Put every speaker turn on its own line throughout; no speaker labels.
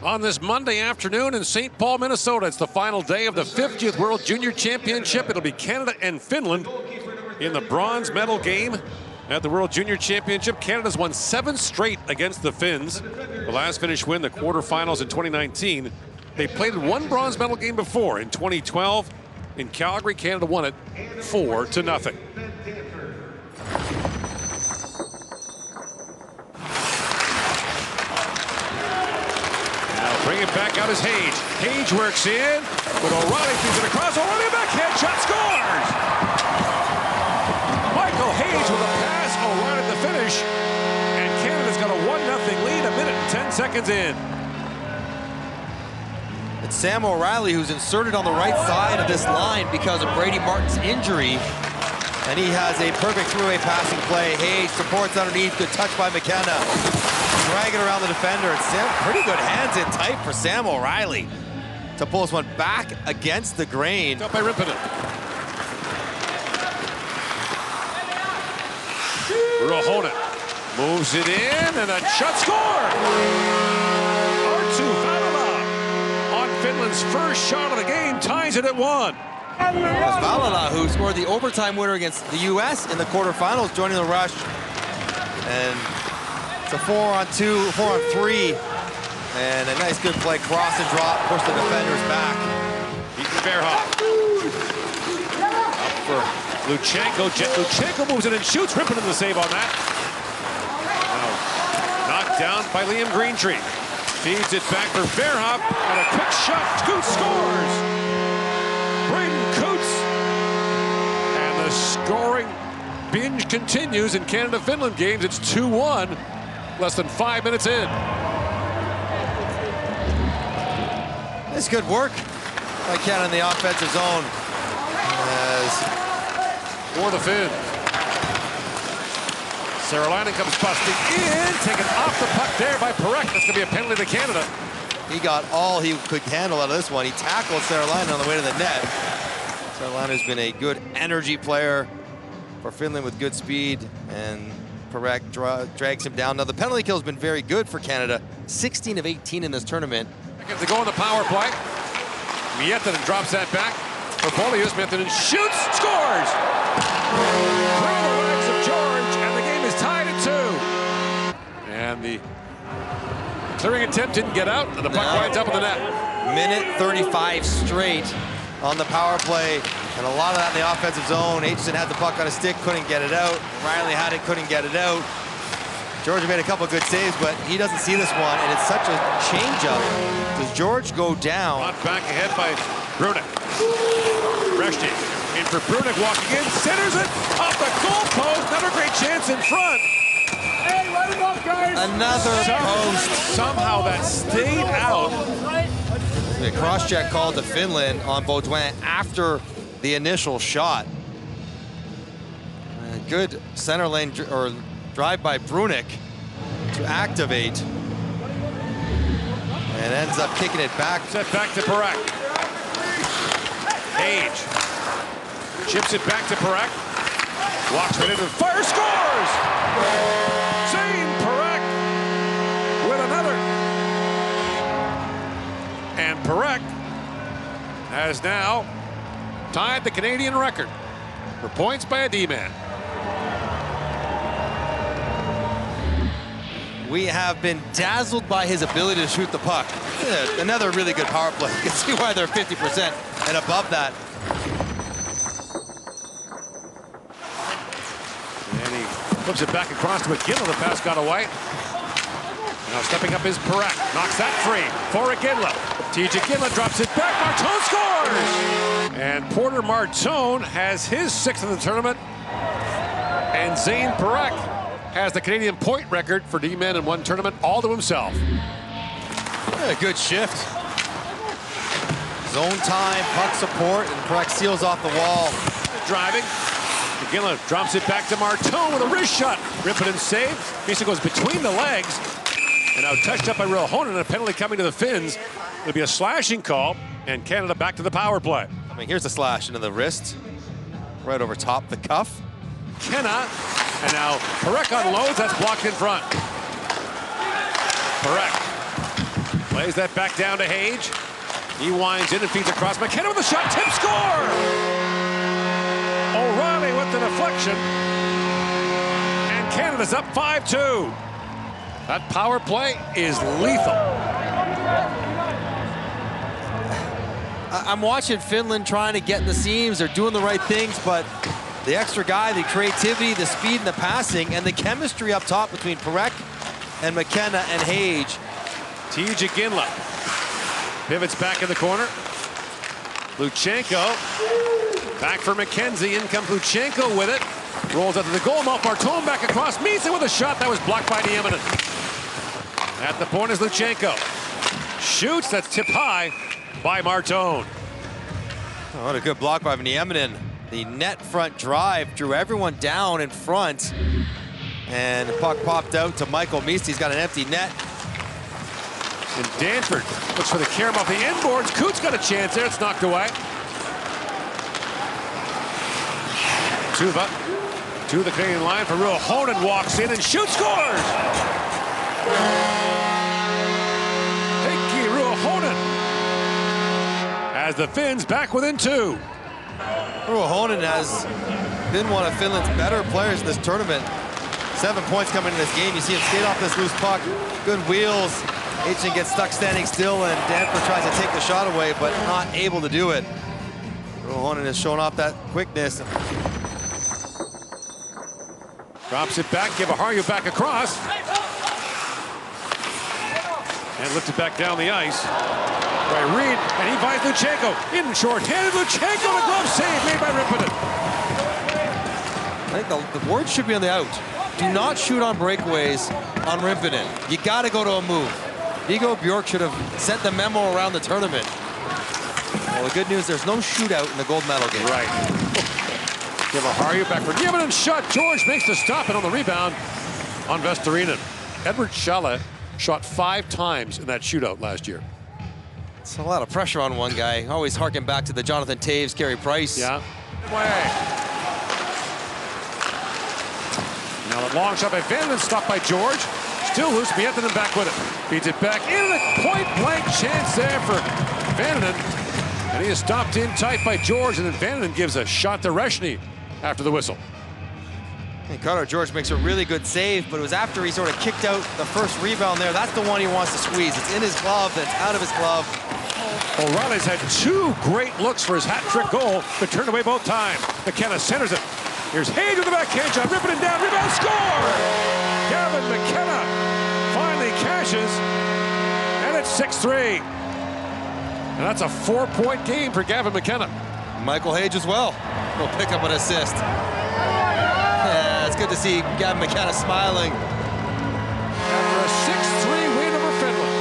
On this Monday afternoon in St. Paul, Minnesota, it's the final day of the 50th World Junior Championship. It'll be Canada and Finland in the bronze medal game at the World Junior Championship. Canada's won 7 straight against the Finns. The last Finnish win, the quarterfinals in 2019. They played in 1 bronze medal game before. In 2012, in Calgary, Canada won it 4-0. Bring it back out as Hage. Hage works in, but O'Reilly feeds it across. O'Reilly backhand shot, scores! Michael Hage with a pass, O'Reilly at the finish, and Canada's got a 1-0 lead, 1 minute and 10 seconds in.
It's Sam O'Reilly who's inserted on the right side of this line because of Brady Martin's injury, and he has a perfect three-way passing play. Hage supports underneath, good touch by McKenna. Drag it around the defender, and Sam, pretty good hands in tight for Sam O'Reilly to pull this one back against the grain.
Up by Rippinen. Ruohonen moves it in, and a shot score! Arttu Valala on Finland's first shot of the game ties it at 1.
It's Valala who scored the overtime winner against the U.S. in the quarterfinals, joining the rush. And it's a 4-on-2, 4-on-3, and a nice good play, cross and drop, push the defenders back.
Ethan Verhoff. Up for Luchenko. Luchenko moves it and shoots. Rippinen the save on that. Now knocked down by Liam Greentree. Feeds it back for Verhoff, and a quick shot. Coots scores. Braden Coots. And the scoring binge continues in Canada-Finland games. It's 2-1. Less than 5 minutes in.
It's good work by Canada in the offensive zone. As
for the Finns. Serolainen comes busting in, taken off the puck there by Parekh. That's going to be a penalty to Canada.
He got all he could handle out of this one. He tackled Serolainen on the way to the net. Serolainen's been a good energy player for Finland with good speed, and Parekh drags him down. Now, the penalty kill has been very good for Canada. 16 of 18 in this tournament.
They go on the power play. Miettinen drops that back for Polius. Miettinen shoots, scores! Through the legs of George, and the game is tied at 2. And the clearing attempt didn't get out, and the puck winds up in the net.
Minute 35 straight on the power play. And a lot of that in the offensive zone. Aitchison had the puck on a stick, couldn't get it out. Riley had it, couldn't get it out. George made a couple of good saves, but he doesn't see this one, and it's such a change-up. Does George go down?
Brought back ahead by Brunik. Reshti in for Brunik, walking in, centers it off the goalpost. Another great chance in front.
Hey, let him up, guys.
Another post.
Somehow that stayed out.
A cross-check called to Finland on Baudouin after the initial shot. Good center lane or drive by Brunik to activate, and ends up kicking it back.
Set back to Parekh. Hage chips it back to Parekh. Walks right into the fire, scores! Zayne Parekh with another. And Parekh has now tied the Canadian record for points by a D-man.
We have been dazzled by his ability to shoot the puck. Yeah, another really good power play. You can see why they're 50% and above that.
And he flips it back across to McGinley. The pass got away. Now stepping up is Parekh. Knocks that free for Iginla. TJ Iginla drops it back. Martone scores! And Porter Martone has his 6th of the tournament. And Zayne Parekh has the Canadian point record for D-men in one tournament all to himself.
Yeah, good shift. Zone time, puck support, and Parekh seals off the wall.
Driving. Iginla drops it back to Martone with a wrist shot. Rippinen saves. Basically goes between the legs. And now touched up by Ruohonen, and a penalty coming to the Finns. It'll be a slashing call, and Canada back to the power play.
I mean, here's a slash into the wrist, right over top the cuff.
McKenna, and now Parekh unloads, that's blocked in front. Parekh Lays that back down to Hage. He winds in and feeds across. McKenna with the shot. Tip score! O'Reilly with the deflection. And Canada's up 5-2. That power play is lethal.
I'm watching Finland trying to get in the seams. They're doing the right things, but the extra guy, the creativity, the speed, and the passing, and the chemistry up top between Parekh and McKenna and Hage.
TJ Ginla pivots back in the corner. Luchenko back for McKenzie. In comes Luchenko with it. Rolls out to the goal mouth. Martone back across. Meets it with a shot that was blocked by Nieminen. At the point is Luchenko. Shoots. That's tipped high by Martone.
Oh, what a good block by Nieminen. The net front drive drew everyone down in front. And the puck popped out to Michael Meese. He's got an empty net.
And Danford looks for the carom off the inboards. Coots got a chance there. It's knocked away. Tuva to the Canadian line for Ruohonen, walks in and shoots, scores! Heikki Ruohonen as the Finns back within 2.
Ruohonen has been one of Finland's better players in this tournament. 7 points coming in this game. You see him skate off this loose puck. Good wheels. Aitchen gets stuck standing still, and Danford tries to take the shot away, but not able to do it. Ruohonen has shown off that quickness.
Drops it back, give a Harju back across. And lifts it back down the ice. By Reed, and he finds Luchenko. In short-handed, Luchenko, the glove save made by Rippinen.
I think the word should be on the out. Do not shoot on breakaways on Rippinen. You got to go to a move. Viggo Bjork should have sent the memo around the tournament. Well, the good news, there's no shootout in the gold medal game.
Right. Give a Harju back for Nieminen. Shot. George makes the stop, and on the rebound on Vestorinen. Edward Schalla shot 5 times in that shootout last year.
It's a lot of pressure on one guy. Always harken back to the Jonathan Taves, Carey Price.
Yeah. Way. Now the long shot by Finland, stopped by George. Still loose, Miettinen back with it. Feeds it back in, a point-blank chance there for Vaninen. And he is stopped in tight by George, and then Vaninen gives a shot to Reshny after the whistle.
And Carter George makes a really good save, but it was after he sort of kicked out the first rebound there. That's the one he wants to squeeze. It's in his glove, it's out of his glove.
O'Reilly's had 2 great looks for his hat-trick goal, but turned away both times. McKenna centers it. Here's Hage with the backhand shot, ripping it down, rebound, score! Gavin McKenna finally cashes, and it's 6-3. And that's a 4-point game for Gavin McKenna.
Michael Hage as well. Will pick up an assist. Yeah, it's good to see Gavin McKenna smiling.
After a 6-3 win over Finland.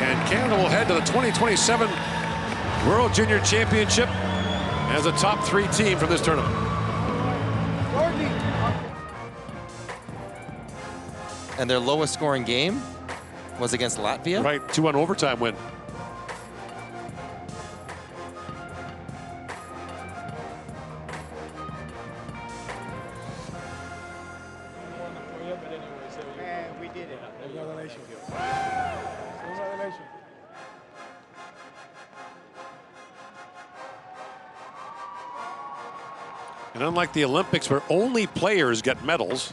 And Canada will head to the 2027 World Junior Championship as a top 3 team from this tournament.
And their lowest scoring game was against Latvia.
Right, 2-1 overtime win.
We did it.
And unlike the Olympics where only players get medals,